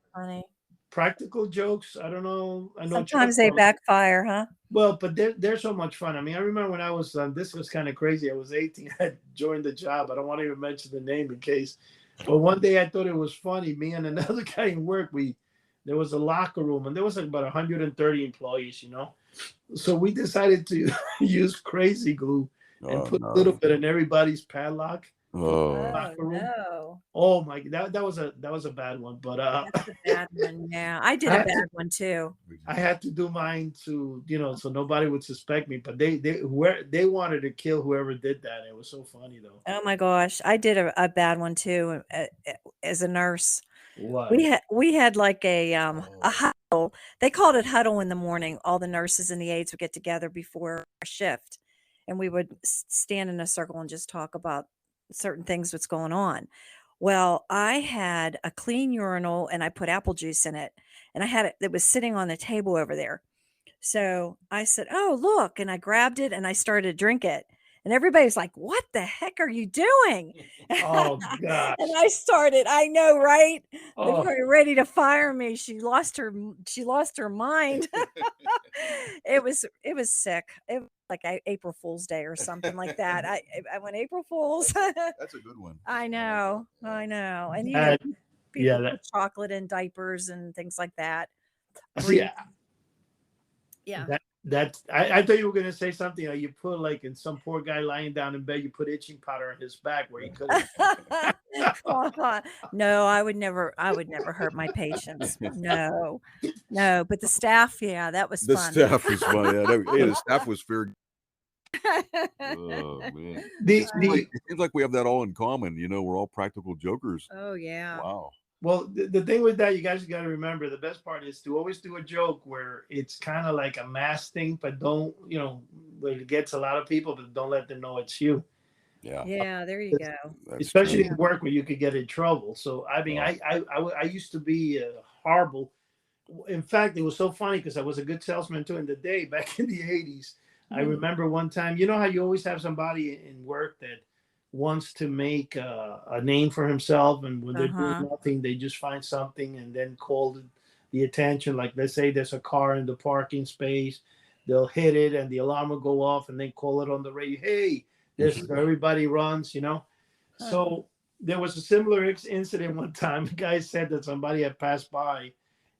practical jokes, I don't know. I know sometimes they backfire, huh? Well, but they're so much fun. I mean, I remember when I was, this was kind of crazy. I was 18. I had joined the job. I don't want to even mention the name in case. But one day I thought it was funny. Me and another guy in work, there was a locker room and there was like about 130 employees, So we decided to use crazy glue and put a little bit in everybody's padlock. Locker room. No. Oh my! That was a bad one, but that's a bad one. Yeah, I did a bad one too. I had to do mine to so nobody would suspect me. But they wanted to kill whoever did that. It was so funny though. Oh my gosh, I did a bad one too as a nurse. What? We had like a huddle. They called it huddle in the morning. All the nurses and the aides would get together before a shift, and we would stand in a circle and just talk about certain things what's going on. Well, I had a clean urinal and I put apple juice in it, and I had it that was sitting on the table over there. So I said, "Oh, look." And I grabbed it and I started to drink it. And everybody's like, "What the heck are you doing?" Oh gosh. And I know, right? They Oh, were ready to fire me. She lost her mind. It was sick. It was like April Fool's Day or something like that. I went April Fool's. That's a good one. I know. And that, people yeah, that, put chocolate in diapers and things like that. see, Breathe. Yeah. I thought you were gonna say something. You put like in some poor guy lying down in bed, you put itching powder on his back where he couldn't. No, I would never hurt my patients. No. But the staff, yeah, that was The fun. staff was fun. Yeah, the staff was fair. Oh man, it seems like we have that all in common. We're all practical jokers. Oh yeah. Wow. Well, the thing with that, you guys got to remember, the best part is to always do a joke where it's kind of like a mass thing, but don't, where it gets a lot of people, but don't let them know it's you. Yeah. Yeah, there you go. Especially in work where you could get in trouble. So, I mean, I used to be horrible. In fact, it was so funny because I was a good salesman too in the day back in the 80s. I remember one time, you know how you always have somebody in work that wants to make a name for himself, and when they're doing nothing, they just find something and then call the attention. Like, let's say there's a car in the parking space, they'll hit it and the alarm will go off, and then call it on the radio. Hey, this everybody runs, So there was a similar incident one time. The guy said that somebody had passed by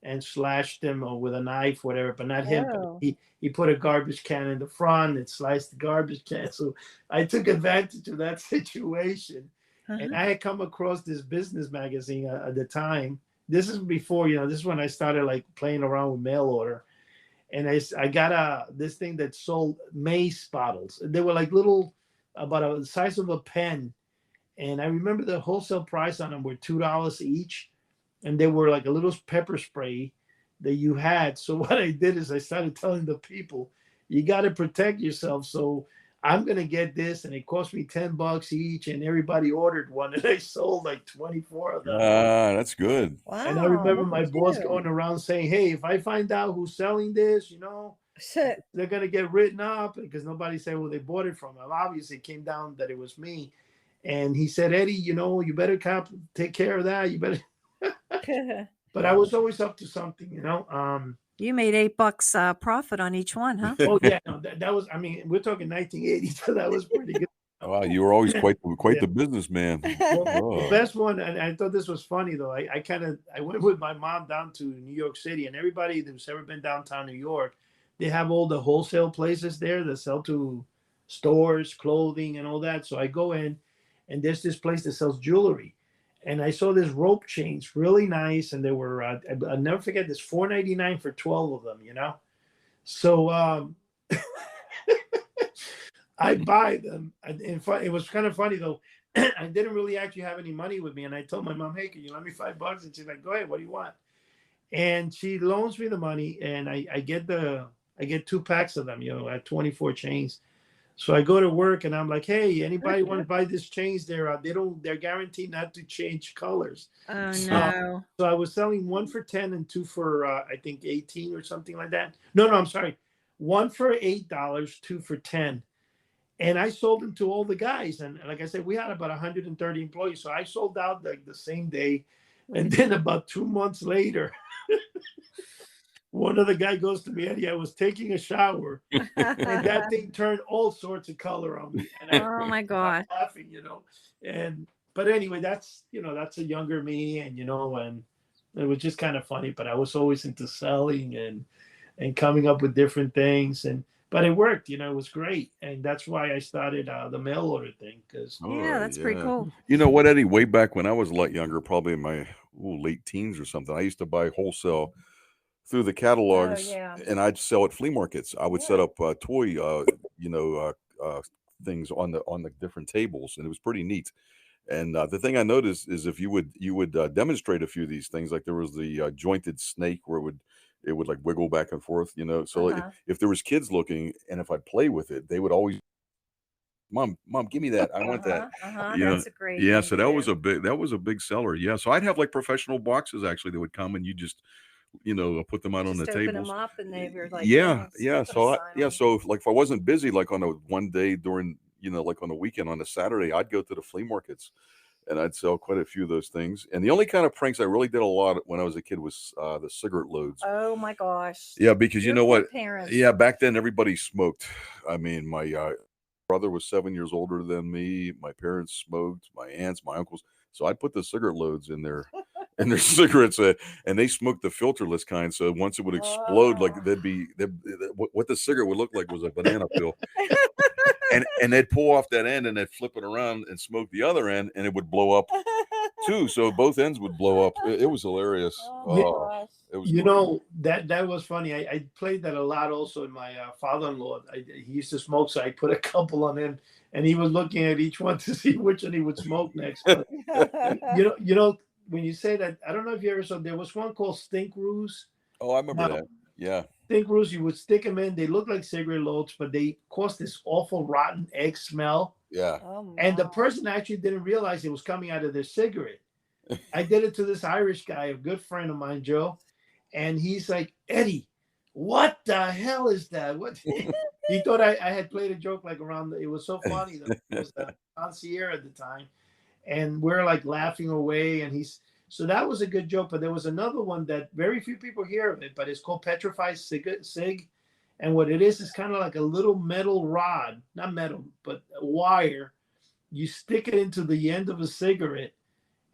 and slashed him with a knife, whatever, but not him. Oh. But he put a garbage can in the front and sliced the garbage can. So I took advantage of that situation. And I had come across this business magazine at the time. This is before, this is when I started like playing around with mail order. And I got this thing that sold mace bottles. They were like little, about the size of a pen. And I remember the wholesale price on them were $2 each. And they were like a little pepper spray that you had. So what I did is I started telling the people, you got to protect yourself. So I'm going to get this. And it cost me $10 each. And everybody ordered one. And I sold like 24 of them. That's good. Wow. And I remember my boss going around saying, hey, if I find out who's selling this, they're going to get written up, because nobody said, well, they bought it from him. Obviously, it came down that it was me. And he said, Eddie, you better take care of that. You better. But I was always up to something, You made $8 profit on each one, huh? Oh yeah, no, that was. I mean, we're talking 1980, so that was pretty good. Wow, you were always quite the businessman. The best one, and I thought this was funny though. I went with my mom down to New York City, and everybody who's ever been downtown New York, they have all the wholesale places there that sell to stores, clothing, and all that. So I go in, and there's this place that sells jewelry. And I saw this rope chains, really nice, and they were I'll never forget this, $4.99 for 12 of them, So I buy them. It was kind of funny though. I didn't really actually have any money with me, and I told my mom, "Hey, can you lend me $5?" And she's like, "Go ahead. What do you want?" And she loans me the money, and I get 2 packs of them, at 24 chains. So I go to work and I'm like, hey, anybody want to buy this chains? They're guaranteed not to change colors. Oh no. So I was selling 1 for 10 and 2 for I think 18 or something like that. No, I'm sorry. 1 for $8, 2 for 10. And I sold them to all the guys. And like I said, we had about 130 employees. So I sold out like the same day. And then about 2 months later, one of the guy goes to me, Eddie, I was taking a shower and that thing turned all sorts of color on me. And oh my God. Laughing, but anyway, that's a younger me, and and it was just kind of funny, but I was always into selling and coming up with different things, but it worked, it was great. And that's why I started the mail order thing, because that's pretty cool. You know what, Eddie, way back when I was a lot younger, probably in my late teens or something, I used to buy wholesale through the catalogs, and I'd sell at flea markets. I would set up toy, things on the different tables, and it was pretty neat. And the thing I noticed is if you would demonstrate a few of these things, like there was the jointed snake where it would like wiggle back and forth, So if there was kids looking, and if I'd play with it, they would always, Mom, give me that. I want that. That's a great thing. So that was a big seller. Yeah. So I'd have like professional boxes actually that would come, and you just put them out on Just the open tables. them up and they were like, Yeah, yes, yeah. put a So sign on. so like if I wasn't busy, like on a one day during, like on a weekend, on a Saturday, I'd go to the flea markets and I'd sell quite a few of those things. And the only kind of pranks I really did a lot when I was a kid was the cigarette loads. Oh my gosh. Yeah, because you You're know what? good parents. Yeah, back then everybody smoked. I mean, my brother was 7 years older than me. My parents smoked. My aunts, my uncles. So I'd put the cigarette loads in their cigarettes, and they smoked the filterless kind. So once it would explode, like what the cigarette would look like was a banana peel. And they'd pull off that end and they'd flip it around and smoke the other end, and it would blow up too. So both ends would blow up. It was hilarious. Oh gosh. It was You great. know, that was funny. I played that a lot also in my father-in-law. He used to smoke, so I put a couple on him, and he was looking at each one to see which one he would smoke next. But, you know, when you say that, I don't know if you ever saw. There was one called Stink Roos. Oh, I remember Now, that. Yeah. Stink Roos, you would stick them in. They look like cigarette loads, but they caused this awful rotten egg smell. Yeah. Oh, And the my. person actually didn't realize it was coming out of their cigarette. I did it to this Irish guy, a good friend of mine, Joe. And he's like, Eddie, what the hell is that? What? He thought I had played a joke like around. It was so funny. It was the concierge at the time, and we're like laughing away. And so that was a good joke. But there was another one that very few people hear of it, but it's called Petrified Sig. And what it is kind of like a little metal rod, not metal, but a wire. You stick it into the end of a cigarette.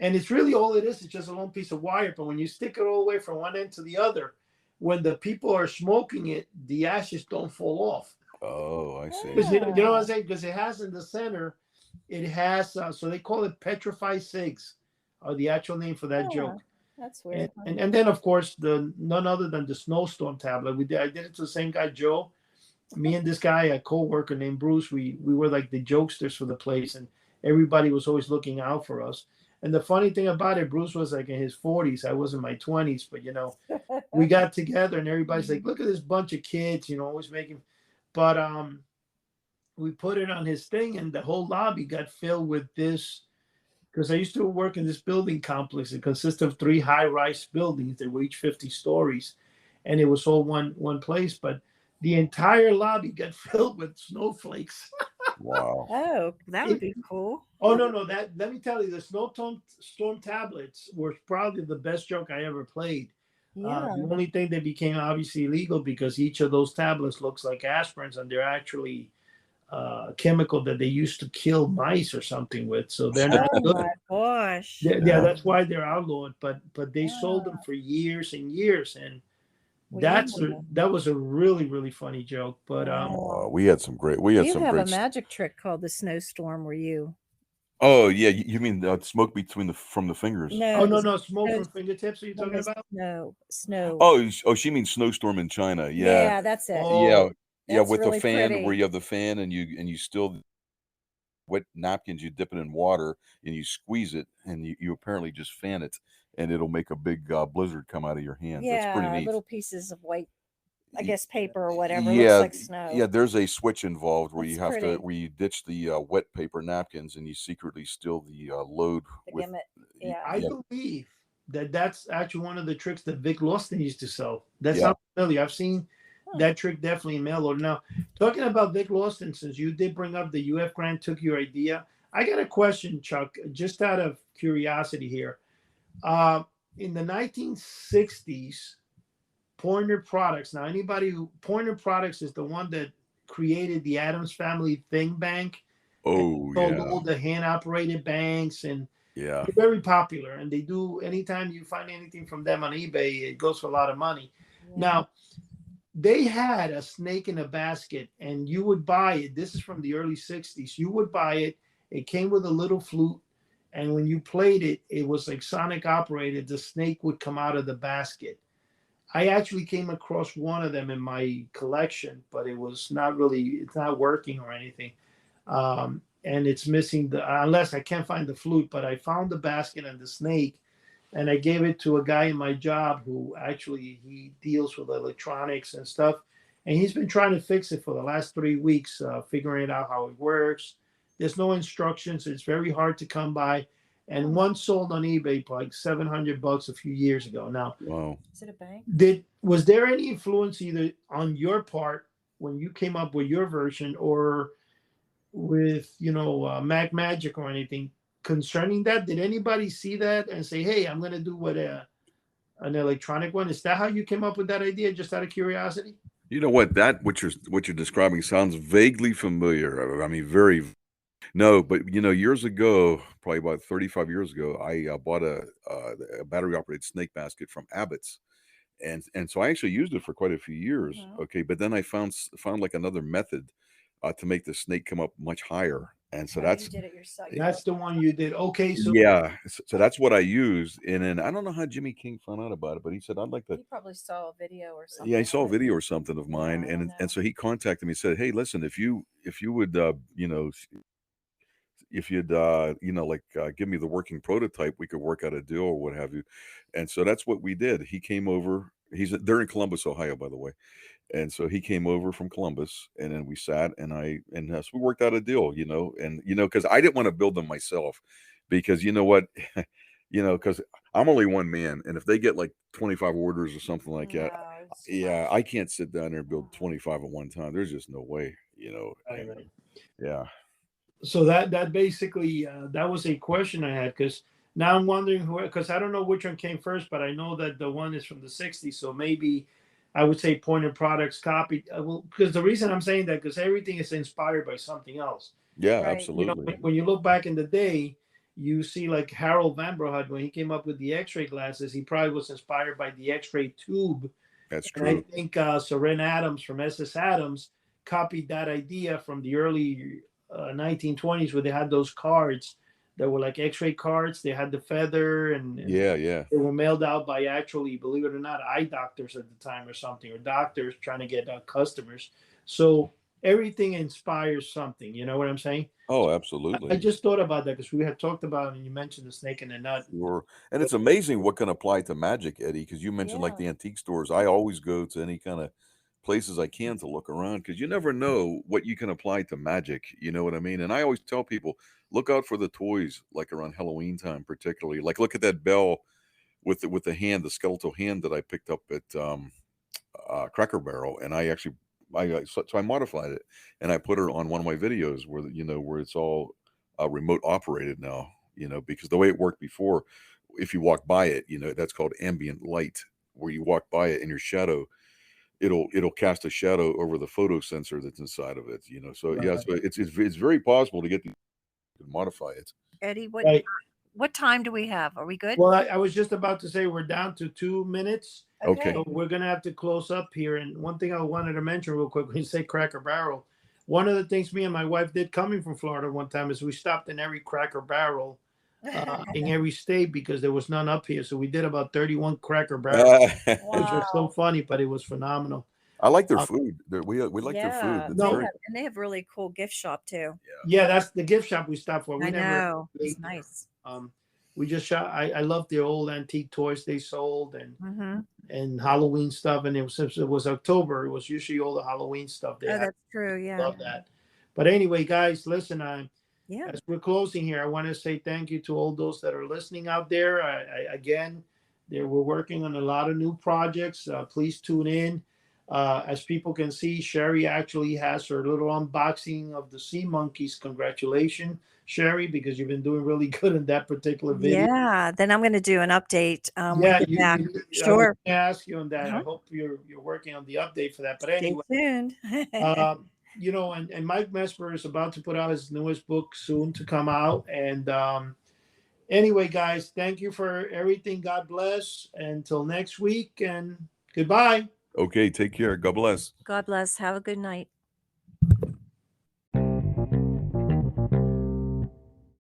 And it's really all it is. It's just a long piece of wire. But when you stick it all the way from one end to the other, when the people are smoking it, the ashes don't fall off. Oh, I see. Because you know what I'm saying? Because it has in the center, it has, so they call it petrified cigs, or the actual name for that joke. That's weird. And then, of course, none other than the snowstorm tablet. I did it to the same guy, Joe. Me and this guy, a co-worker named Bruce, we were like the jokesters for the place, and everybody was always looking out for us. And the funny thing about it, Bruce was like in his 40s. I was in my 20s, but we got together and everybody's like, look at this bunch of kids, always making. But we put it on his thing, and the whole lobby got filled with this. Because I used to work in this building complex. It consists of 3 high-rise buildings that were each 50 stories, and it was all one place. But the entire lobby got filled with snowflakes. Wow. Oh, that would be cool. Oh no! Let me tell you, the snowstorm tablets were probably the best joke I ever played. Yeah. The only thing that became obviously illegal because each of those tablets looks like aspirins, and they're actually chemical that they used to kill mice or something with. So they're not Oh good. my gosh. Yeah, that's why they're outlawed. But they sold them for years and years, and that was a really, really funny joke. But we had some great. You have a magic trick called the snowstorm, were you? Oh yeah, you mean smoke from the fingers? No. Oh no, smoke from fingertips. Are you talking about? Snow. Oh, she means snowstorm in China. Yeah. Yeah, that's it. Yeah, that's with really the fan pretty. where you have the fan and you still wet napkins. You dip it in water and you squeeze it, and you apparently just fan it, and it'll make a big blizzard come out of your hands. Yeah, that's pretty neat. Little pieces of white, I guess, paper or whatever. Yeah, looks like snow. Yeah, there's a switch involved where That's you have pretty. where you ditch the wet paper napkins and you secretly steal the load with. Yeah. I believe that's actually one of the tricks that Vic Lawson used to sell. That's not familiar. I've seen that trick definitely in mail order. Now, talking about Vic Lawson, since you did bring up the UF Grant took your idea, I got a question, Chuck, just out of curiosity here. In the 1960s, Pointer Products. Now, Pointer Products is the one that created the Addams Family Thing Bank. Oh, sold all the hand-operated banks, and they're very popular. And they do, anytime you find anything from them on eBay, it goes for a lot of money. Yeah. Now, they had a snake in a basket, and you would buy it. This is from the early 60s. You would buy it. It came with a little flute, and when you played it, it was like sonic operated. The snake would come out of the basket. I actually came across one of them in my collection, but it's not working or anything. And it's missing unless I can't find the flute, but I found the basket and the snake, and I gave it to a guy in my job who actually, he deals with electronics and stuff. And he's been trying to fix it for the last 3 weeks, figuring out how it works. There's no instructions. It's very hard to come by. and one sold on eBay for like $700 a few years ago. Now, Wow. Is it a bank? was there any influence either on your part when you came up with your version, or with Mac Magic or anything concerning that? Did anybody see that and say, "Hey, I'm going to do an electronic one"? Is that how you came up with that idea, just out of curiosity? You know what? What you're describing sounds vaguely familiar. I mean, very. No, but years ago, probably about 35 years ago, I bought a battery operated snake basket from Abbott's, and so I actually used it for quite a few years. Mhm. Okay, but then I found like another method to make the snake come up much higher, and so Oh, that's you did it yourself. That's the one you did. Okay, so yeah. So that's what I used, and then I don't know how Jimmy King found out about it, but he said I'd like to. He probably saw a video or something. Yeah, he saw a of it. video or something of mine, I don't know. and so he contacted me and said, "Hey, listen, if you would if you'd give me the working prototype, we could work out a deal or what have you." And so that's what we did. He came over. They're in Columbus, Ohio, by the way. And so he came over from Columbus, and then we sat, so we worked out a deal, and because I didn't want to build them myself, because you know what, because I'm only one man, and if they get like 25 orders or something like that, No, it's yeah, much. I can't sit down there and build 25 at one time. There's just no way, and, right. yeah. So that basically that was a question I had, because now I'm wondering who, because I don't know which one came first, but I know that the one is from the '60s, so maybe I would say Pointer Products copied. Well, because the reason I'm saying that, because everything is inspired by something else. Yeah, Right. absolutely. When you look back in the day, you see like Harold Van Brohut, when he came up with the X-ray glasses, he probably was inspired by the X-ray tube. That's And I true. think Seren Adams from SS Adams copied that idea from the early 1920s, where they had those cards that were like X-ray cards. They had the feather, and Yeah. they were mailed out by, actually, believe it or not, eye doctors at the time or something, or doctors trying to get customers. So everything inspires something. You know what I'm saying? Oh, I absolutely. just thought about that because we had talked about it, and you mentioned the snake and the nut. Sure. And it's amazing what can apply to magic, Eddie, because you mentioned like Yeah. the antique stores. I always go to any kind of places I can to look around, because you never know what you can apply to magic. You know what I mean? And I always tell people, look out for the toys, like around Halloween time, particularly. Like, look at that bell with the hand, the skeletal hand that I picked up at Cracker Barrel, and I actually so I modified it and I put her on one of my videos where it's all remote operated now. Because the way it worked before, if you walk by it, that's called ambient light, where you walk by it in your shadow, it'll cast a shadow over the photo sensor that's inside of it. So yeah, Right. so it's very possible to modify it. Eddie, Right. what time do we have? Are we good? Well, I was just about to say we're down to 2 minutes. Okay. So we're gonna have to close up here. And one thing I wanted to mention real quick, when you say Cracker Barrel, one of the things me and my wife did coming from Florida one time is we stopped in every Cracker Barrel in every state, because there was none up here. So we did about 31 Cracker Barrels, which was so Wow. funny, but it was phenomenal. I like their food. We like their food. Yeah. It's No. very And they have really cool gift shop too. Yeah, that's the gift shop we stopped for. We I never know. It's ate there. nice. We just shot. I love the old antique toys they sold, Mm-hmm. and Halloween stuff. And since it was October, it was usually all the Halloween stuff they Oh, had. that's true. Yeah. Love that. But anyway, guys, listen. Yeah. As we're closing here, I want to say thank you to all those that are listening out there. Again, we're working on a lot of new projects. Please tune in. As people can see, Cheri actually has her little unboxing of the sea monkeys. Congratulations, Cheri, because you've been doing really good in that particular video. Yeah. Then I'm going to do an update. When Yeah, we get back. I was Sure. going to ask you on that. I Uh-huh. hope you're working on the update for that. But Stay anyway, tuned. and Mike Mesmer is about to put out his newest book soon to come out. And anyway, guys, thank you for everything. God bless. Until next week, and goodbye. okay. Take care. God bless. God bless. Have a good night.